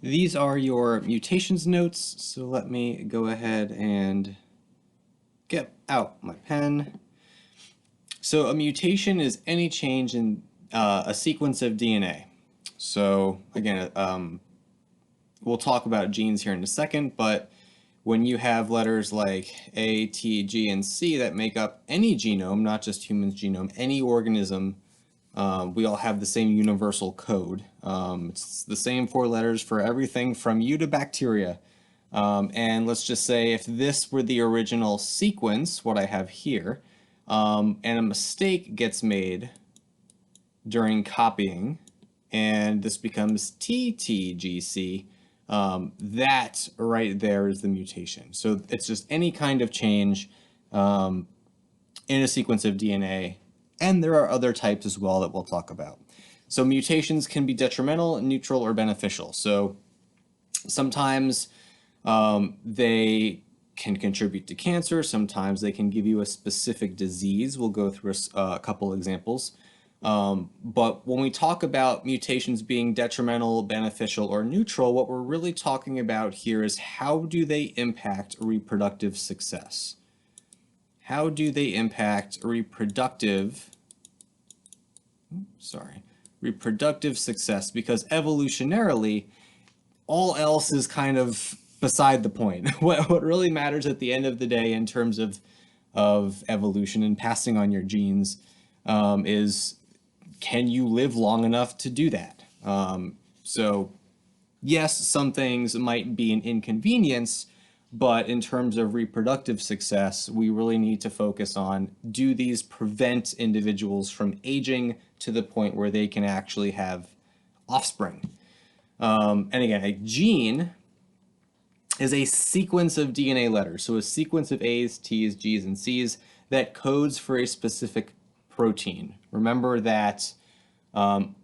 These are your mutations notes, so let me go ahead and get out my pen. So a mutation is any change in a sequence of DNA. So again, we'll talk about genes here in a second, but when you have letters like A, T, G, and C that make up any genome, not just human's genome, any organism, we all have the same universal code. It's the same 4 letters for everything from you to bacteria. And let's just say if this were the original sequence, what I have here, and a mistake gets made during copying, and this becomes TTGC, that right there is the mutation. So it's just any kind of change in a sequence of DNA. And there are other types as well that we'll talk about. So mutations can be detrimental, neutral, or beneficial. So sometimes they can contribute to cancer. Sometimes they can give you a specific disease. We'll go through a couple examples. But when we talk about mutations being detrimental, beneficial, or neutral, what we're really talking about here is how do they impact reproductive success? How do they impact reproductive success? Because evolutionarily, all else is kind of beside the point. What really matters at the end of the day in terms of evolution and passing on your genes is, can you live long enough to do that? So yes, some things might be an inconvenience, but in terms of reproductive success, we really need to focus on, do these prevent individuals from aging to the point where they can actually have offspring? And again, a gene is a sequence of DNA letters, so a sequence of A's, T's, G's, and C's that codes for a specific protein. Remember that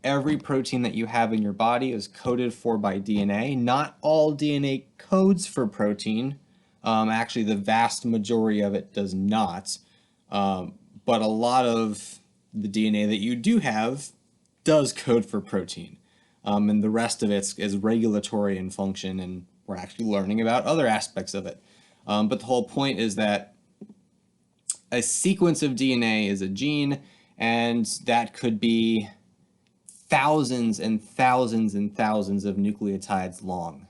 every protein that you have in your body is coded for by DNA. Not all DNA codes for protein. Actually, the vast majority of it does not. But a lot of the DNA that you do have does code for protein. And the rest of it is regulatory in function, and we're actually learning about other aspects of it. But the whole point is that a sequence of DNA is a gene, and that could be thousands and thousands and thousands of nucleotides long.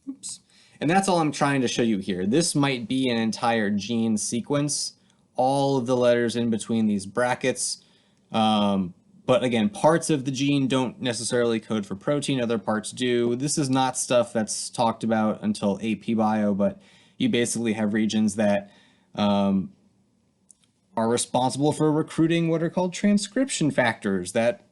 Oops. And that's all I'm trying to show you here. This might be an entire gene sequence, all of the letters in between these brackets. But again, parts of the gene don't necessarily code for protein, other parts do. This is not stuff that's talked about until AP Bio, but you basically have regions that are responsible for recruiting what are called transcription factors that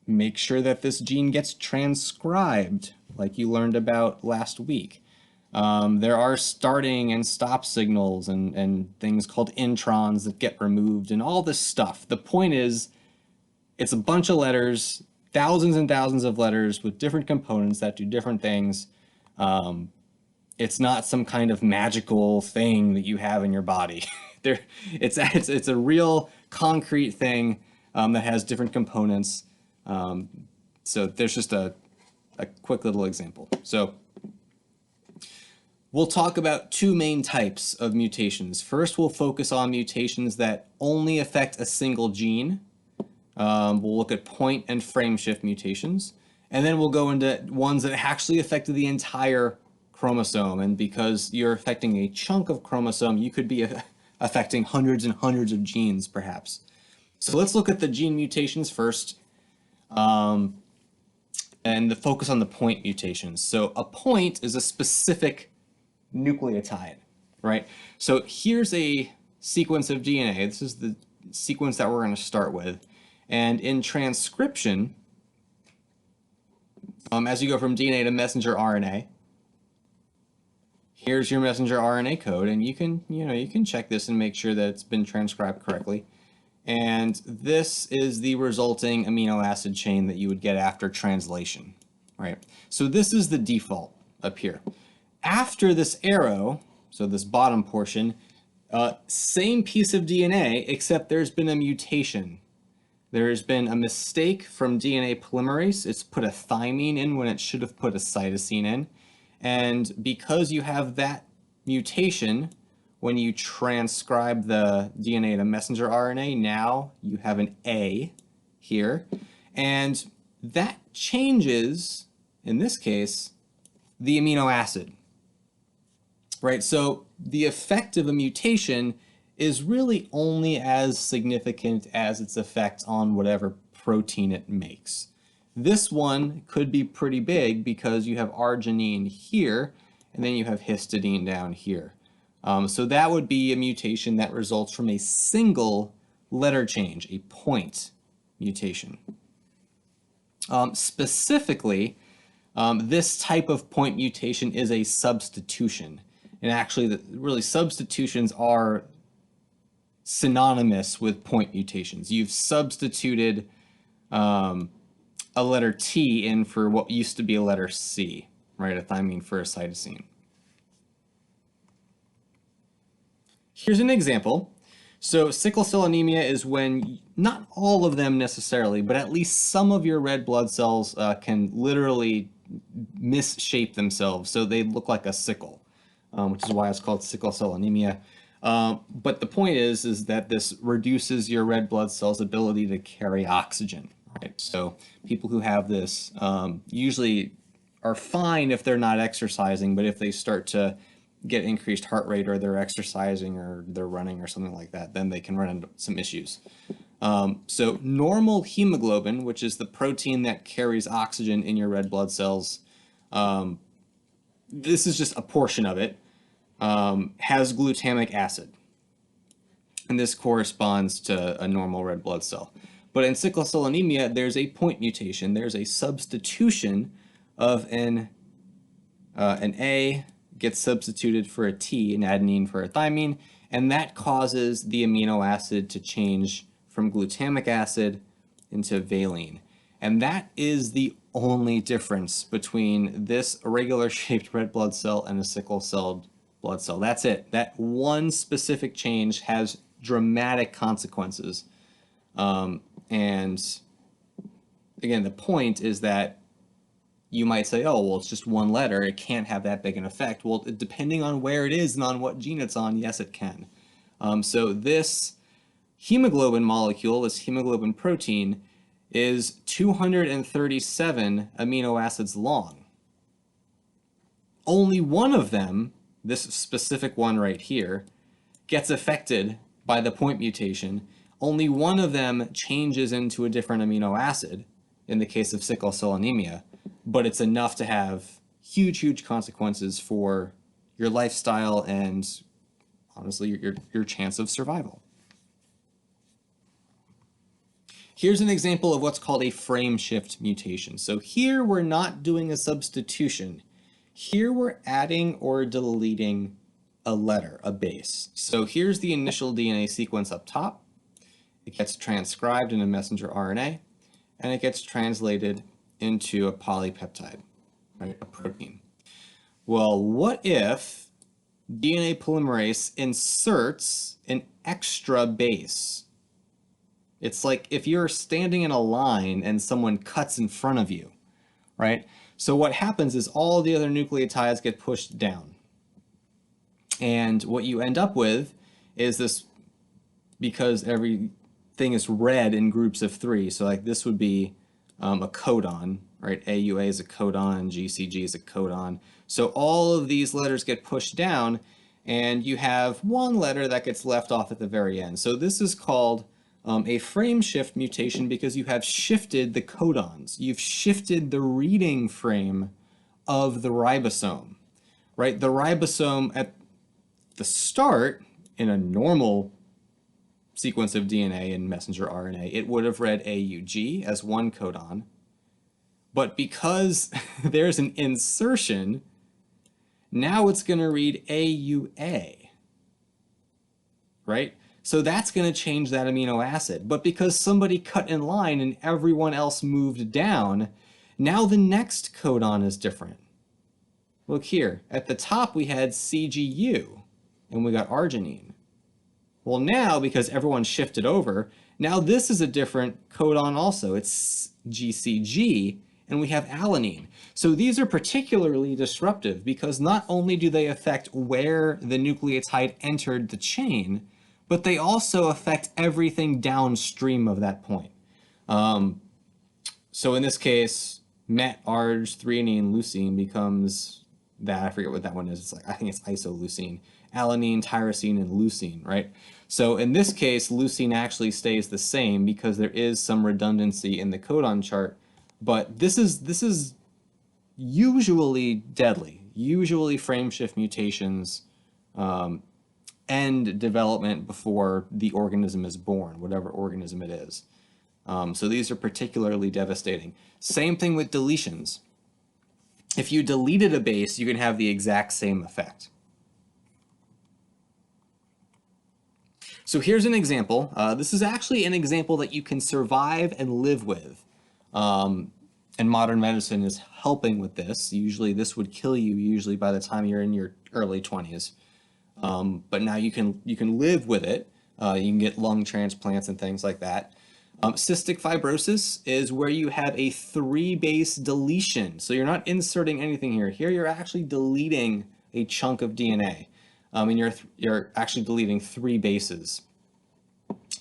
make sure that this gene gets transcribed, like you learned about last week. There are starting and stop signals and things called introns that get removed and all this stuff. The point is, it's a bunch of letters, thousands and thousands of letters with different components that do different things. It's not some kind of magical thing that you have in your body. It's a real concrete thing that has different components. So there's just a quick little example. So we'll talk about 2 main types of mutations. First, we'll focus on mutations that only affect a single gene. We'll look at point and frame shift mutations. And then we'll go into ones that actually affect the entire chromosome. And because you're affecting a chunk of chromosome, you could be affecting hundreds and hundreds of genes, perhaps. So let's look at the gene mutations first, and the focus on the point mutations. So a point is a specific nucleotide, right? So here's a sequence of DNA. This is the sequence that we're going to start with. And in transcription, as you go from DNA to messenger RNA, here's your messenger RNA code, and you can check this and make sure that it's been transcribed correctly. And this is the resulting amino acid chain that you would get after translation, right? So this is the default up here. After this arrow, so this bottom portion, same piece of DNA, except there's been a mutation. There's been a mistake from DNA polymerase. It's put a thymine in when it should have put a cytosine in. And because you have that mutation, when you transcribe the DNA to messenger RNA, now you have an A here. And that changes, in this case, the amino acid. Right? So the effect of a mutation is really only as significant as its effect on whatever protein it makes. This one could be pretty big because you have arginine here, and then you have histidine down here. So that would be a mutation that results from a single letter change, a point mutation. Specifically, this type of point mutation is a substitution. And actually, really, substitutions are synonymous with point mutations. You've substituted a letter T in for what used to be a letter C, right? A thymine for a cytosine. Here's an example. So sickle cell anemia is when, not all of them necessarily, but at least some of your red blood cells can literally misshape themselves so they look like a sickle, which is why it's called sickle cell anemia. But the point is that this reduces your red blood cells' ability to carry oxygen. Right? So people who have this usually are fine if they're not exercising, but if they start to get increased heart rate or they're exercising or they're running or something like that, then they can run into some issues. So normal hemoglobin, which is the protein that carries oxygen in your red blood cells, this is just a portion of it, has glutamic acid. And this corresponds to a normal red blood cell. But in sickle cell anemia, there's a point mutation. There's a substitution of an A gets substituted for a T, an adenine for a thymine, and that causes the amino acid to change from glutamic acid into valine. And that is the only difference between this irregular shaped red blood cell and a sickle cell blood cell. That's it. That one specific change has dramatic consequences. And again, the point is that you might say, oh, well, it's just one letter. It can't have that big an effect. Well, depending on where it is and on what gene it's on, yes, it can. So this hemoglobin molecule, this hemoglobin protein, is 237 amino acids long. Only one of them, this specific one right here, gets affected by the point mutation. Only one of them changes into a different amino acid in the case of sickle cell anemia, but it's enough to have huge, huge consequences for your lifestyle and honestly your chance of survival. Here's an example of what's called a frame shift mutation. So here we're not doing a substitution. Here we're adding or deleting a letter, a base. So here's the initial DNA sequence up top. It gets transcribed in a messenger RNA, and it gets translated into a polypeptide, right, a protein. Well, what if DNA polymerase inserts an extra base? It's like if you're standing in a line and someone cuts in front of you, right? So what happens is all the other nucleotides get pushed down. And what you end up with is this, because everything is read in groups of three, so like this would be a codon, right? AUA is a codon, GCG is a codon. So all of these letters get pushed down, and you have one letter that gets left off at the very end. So this is called a frame shift mutation because you have shifted the codons. You've shifted the reading frame of the ribosome, right? The ribosome at the start in a normal sequence of DNA and messenger RNA, it would have read AUG as one codon. But because there's an insertion, now it's going to read AUA, right? So that's going to change that amino acid. But because somebody cut in line and everyone else moved down, now the next codon is different. Look here. At the top we had CGU, and we got arginine. Well, now, because everyone shifted over, Now this is a different codon also. It's GCG, and we have alanine. So these are particularly disruptive because not only do they affect where the nucleotide entered the chain, but they also affect everything downstream of that point. So in this case, met, arg, threonine, leucine becomes that. I forget what that one is. It's like, I think it's isoleucine, alanine, tyrosine, and leucine, right? So in this case, leucine actually stays the same because there is some redundancy in the codon chart, but this is usually deadly. Usually frameshift mutations end development before the organism is born, whatever organism it is. So these are particularly devastating. Same thing with deletions. If you deleted a base, you can have the exact same effect. So here's an example. This is actually an example that you can survive and live with. And modern medicine is helping with this. Usually this would kill you usually by the time you're in your early 20s. But now you can live with it. You can get lung transplants and things like that. Cystic fibrosis is where you have a 3-base deletion. So you're not inserting anything here. Here you're actually deleting a chunk of DNA. And you're actually deleting 3 bases.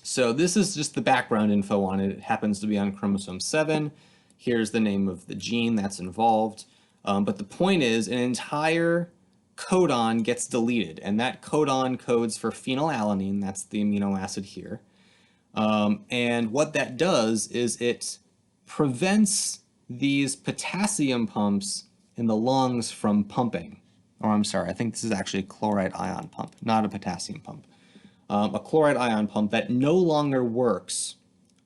So this is just the background info on it. It happens to be on chromosome 7. Here's the name of the gene that's involved. But the point is an entire codon gets deleted, and that codon codes for phenylalanine. That's the amino acid here. And what that does is it prevents these potassium pumps in the lungs from pumping. Or I'm sorry, I think this is actually a chloride ion pump, not a potassium pump. A chloride ion pump that no longer works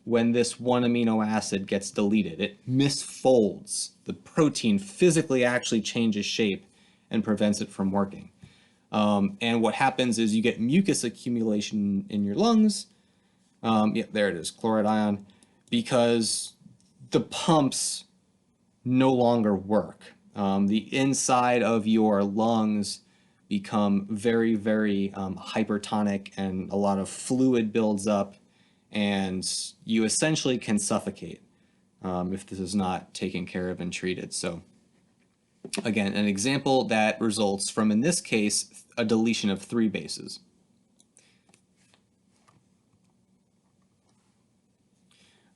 when this one amino acid gets deleted. It misfolds. The protein physically actually changes shape and prevents it from working. And what happens is you get mucus accumulation in your lungs. Yeah, there it is, chloride ion, because the pumps no longer work. The inside of your lungs become very, very hypertonic, and a lot of fluid builds up, and you essentially can suffocate if this is not taken care of and treated. So again, an example that results from, in this case, a deletion of 3 bases.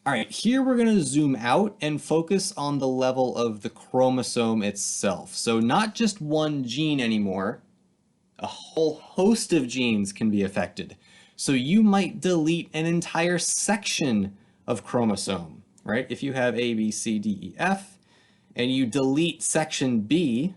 All right, here we're going to zoom out and focus on the level of the chromosome itself. So not just one gene anymore, a whole host of genes can be affected. So you might delete an entire section of chromosome, right? If you have A, B, C, D, E, F, and you delete section B,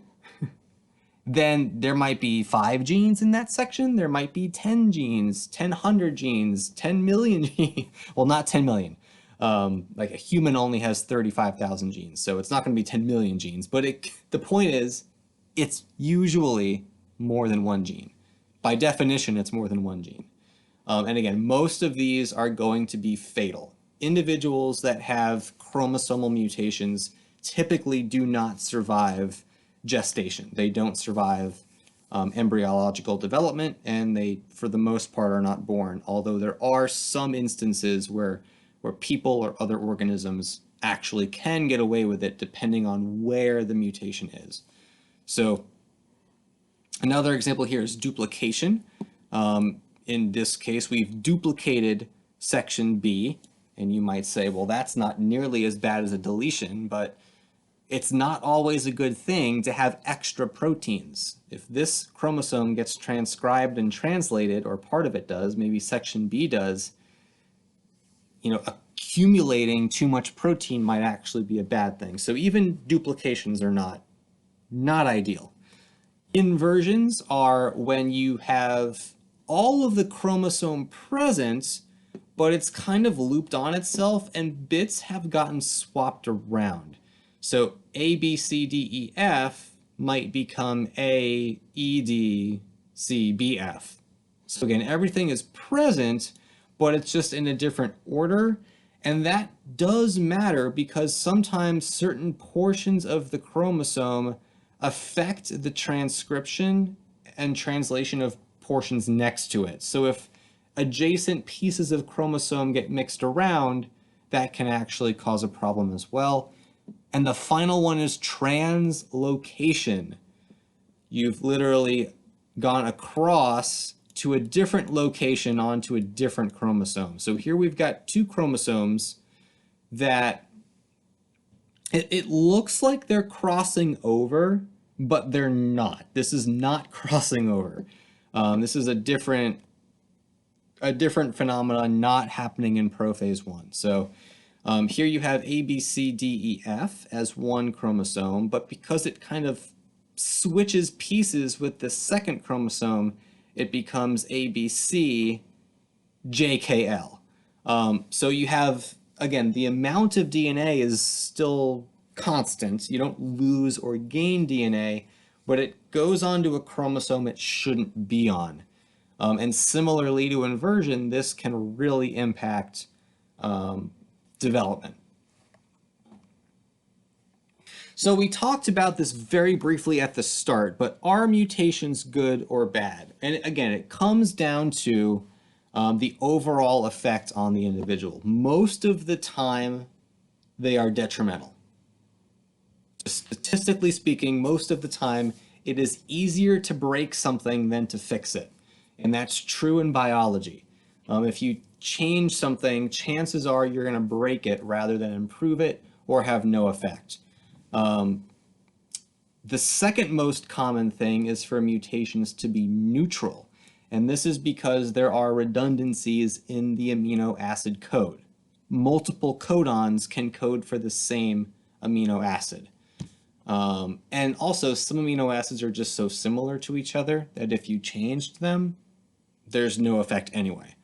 then there might be 5 genes in that section. There might be 10 genes, 100 genes, 10 million genes. Well, not 10 million. Like a human only has 35,000 genes, so it's not going to be 10 million genes. But the point is, it's usually more than one gene. By definition, it's more than one gene. And again, most of these are going to be fatal. Individuals that have chromosomal mutations typically do not survive gestation. They don't survive embryological development, and they, for the most part, are not born. Although there are some instances where people or other organisms actually can get away with it depending on where the mutation is. So another example here is duplication. In this case, we've duplicated section B, and you might say, well, that's not nearly as bad as a deletion, but it's not always a good thing to have extra proteins. If this chromosome gets transcribed and translated, or part of it does, maybe section B does, accumulating too much protein might actually be a bad thing. So even duplications are not ideal. Inversions are when you have all of the chromosome present, but it's kind of looped on itself and bits have gotten swapped around. So A, B, C, D, E, F might become A, E, D, C, B, F. So again, everything is present, but it's just in a different order. And that does matter because sometimes certain portions of the chromosome affect the transcription and translation of portions next to it. So if adjacent pieces of chromosome get mixed around, that can actually cause a problem as well. And the final one is translocation. You've literally gone across to a different location onto a different chromosome. So here we've got two chromosomes that it looks like they're crossing over, but they're not. This is not crossing over. This is a different phenomenon not happening in prophase 1. So here you have A, B, C, D, E, F as one chromosome, but because it kind of switches pieces with the second chromosome, it becomes A, B, C, J, K, L. So you have, again, the amount of DNA is still constant. You don't lose or gain DNA, but it goes onto a chromosome it shouldn't be on. And similarly to inversion, this can really impact development. So we talked about this very briefly at the start, but are mutations good or bad? And again, it comes down to the overall effect on the individual. Most of the time, they are detrimental. Statistically speaking, most of the time, it is easier to break something than to fix it. And that's true in biology. If you change something, chances are you're going to break it rather than improve it or have no effect. The second most common thing is for mutations to be neutral. And this is because there are redundancies in the amino acid code. Multiple codons can code for the same amino acid. And also, some amino acids are just so similar to each other that if you changed them, there's no effect anyway.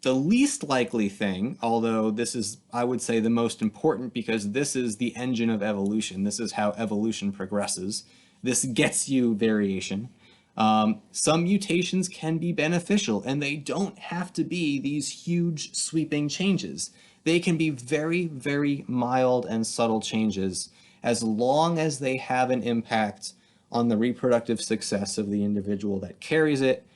The least likely thing, although this is, I would say, the most important because this is the engine of evolution. This is how evolution progresses. This gets you variation. Some mutations can be beneficial, and they don't have to be these huge sweeping changes. They can be very, very mild and subtle changes as long as they have an impact on the reproductive success of the individual that carries it.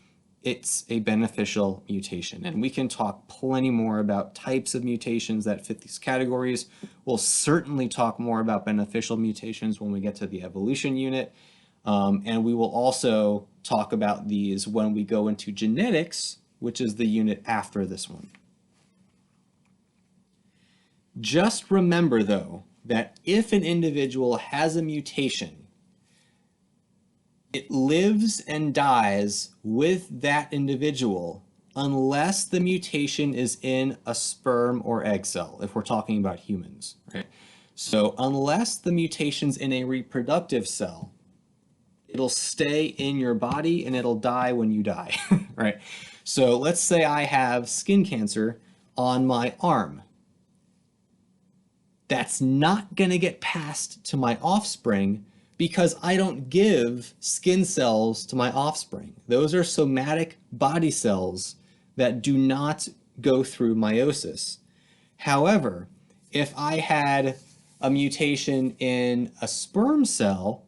It's a beneficial mutation. And we can talk plenty more about types of mutations that fit these categories. We'll certainly talk more about beneficial mutations when we get to the evolution unit. And we will also talk about these when we go into genetics, which is the unit after this one. Just remember, though, that if an individual has a mutation, it lives and dies with that individual unless the mutation is in a sperm or egg cell, if we're talking about humans, right? So unless the mutation's in a reproductive cell, it'll stay in your body and it'll die when you die, right? So let's say I have skin cancer on my arm. That's not going to get passed to my offspring because I don't give skin cells to my offspring. Those are somatic body cells that do not go through meiosis. However, if I had a mutation in a sperm cell,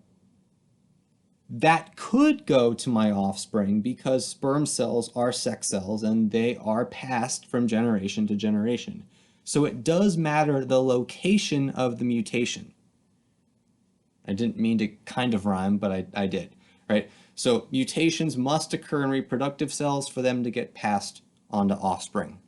that could go to my offspring because sperm cells are sex cells and they are passed from generation to generation. So it does matter the location of the mutation. I didn't mean to kind of rhyme, but I did, right? So mutations must occur in reproductive cells for them to get passed on to offspring.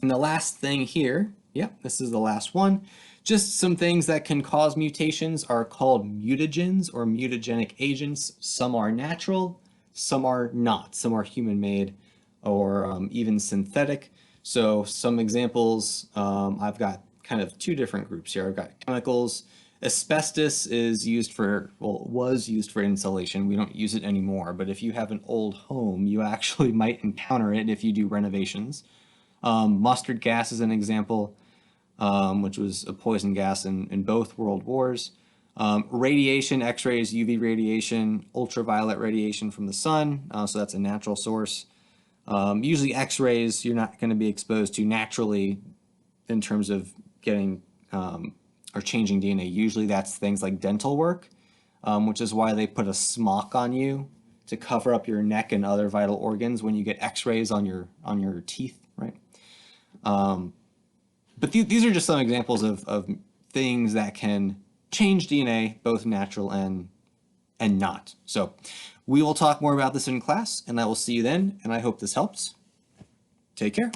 And the last thing here, this is the last one, just some things that can cause mutations are called mutagens or mutagenic agents. Some are natural, some are not. Some are human-made or even synthetic. So some examples, I've got kind of two different groups here. I've got chemicals. Asbestos is used for, well, was used for insulation. We don't use it anymore, but if you have an old home, you actually might encounter it if you do renovations. Mustard gas is an example, which was a poison gas in both world wars. Radiation, X-rays, UV radiation, ultraviolet radiation from the sun, so that's a natural source. Usually X-rays you're not going to be exposed to naturally in terms of getting or changing DNA. Usually that's things like dental work, which is why they put a smock on you to cover up your neck and other vital organs when you get x-rays on your teeth, right? But these are just some examples of things that can change DNA, both natural and not. So we will talk more about this in class, and I will see you then, and I hope this helps. Take care.